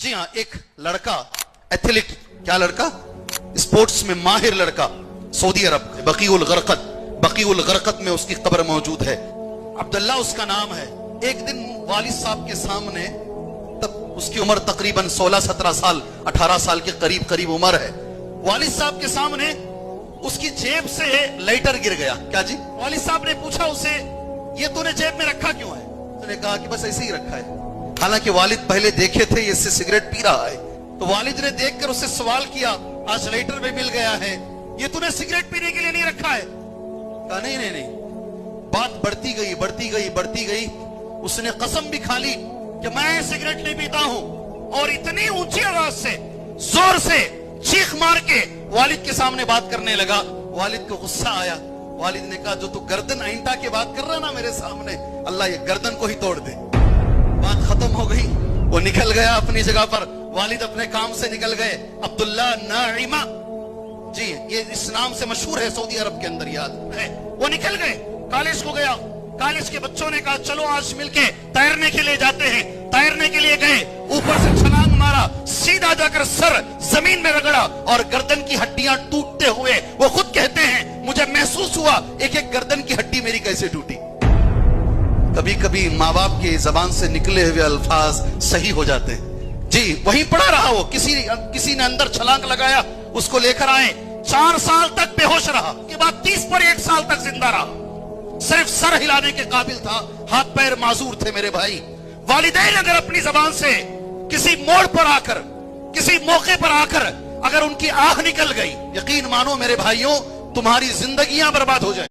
जी हाँ, एक लड़का एथलीट, क्या लड़का, स्पोर्ट्स में माहिर लड़का, सऊदी अरब बकीउल गरकत में उसकी कब्र मौजूद है। अब्दुल्ला उसका नाम है। एक दिन वालिद साहब के सामने, तब उसकी उम्र तकरीबन 16-17 साल 18 साल के करीब उम्र है। वालिद साहब के सामने उसकी जेब से लाइटर गिर गया। क्या जी? वालिद साहब ने पूछा उसे, ये तूने जेब में रखा क्यों है? उसने कहा कि बस ऐसे ही रखा है। हालांकि वालिद पहले देखे थे ये इससे सिगरेट पी रहा है, तो वालिद ने देखकर उससे सवाल किया, आज लाइटर भी मिल गया है, ये तूने सिगरेट पीने के लिए नहीं रखा है? कहा नहीं। बात बढ़ती गई। उसने कसम भी खा ली कि मैं सिगरेट नहीं पीता हूं, और इतनी ऊंची आवाज से, जोर से चीख मार के वालिद के सामने बात करने लगा। वालिद को गुस्सा आया। वालिद ने कहा, जो तू गर्दन आइंटा के बात कर रहा ना मेरे सामने, अल्लाह ये गर्दन को ही तोड़ दे। बात खत्म हो गई, वो निकल गया अपनी जगह पर। वालिद अपने काम से निकल गए। अब्दुल्ला नाइमा जी, ये इस नाम से मशहूर है सऊदी अरब के अंदर, याद है। वो निकल गए, कॉलेज को गया। कॉलेज के बच्चों ने कहा, चलो आज मिलके तैरने के लिए जाते हैं। तैरने के लिए गए, ऊपर से छलांग मारा, सीधा जाकर सर जमीन में रगड़ा और गर्दन की हड्डियां टूटते हुए वो खुद कहते हैं, मुझे महसूस हुआ एक एक गर्दन की हड्डी मेरी कैसे टूटी। कभी कभी माँ बाप की जबान से निकले हुए अल्फाज सही हो जाते हैं। जी, वहीं पड़ा रहा वो। किसी ने अंदर छलांग लगाया, उसको लेकर आए। 4 साल तक बेहोश रहा, के बाद 30 पर 1 साल तक जिंदा रहा। सिर्फ सर हिलाने के काबिल था, हाथ पैर माजूर थे। मेरे भाई, वालिदैन अगर अपनी जबान से किसी मोड़ पर आकर, किसी मौके पर आकर अगर उनकी आह निकल गई, यकीन मानो मेरे भाइयों, तुम्हारी जिंदगियां बर्बाद हो जाए।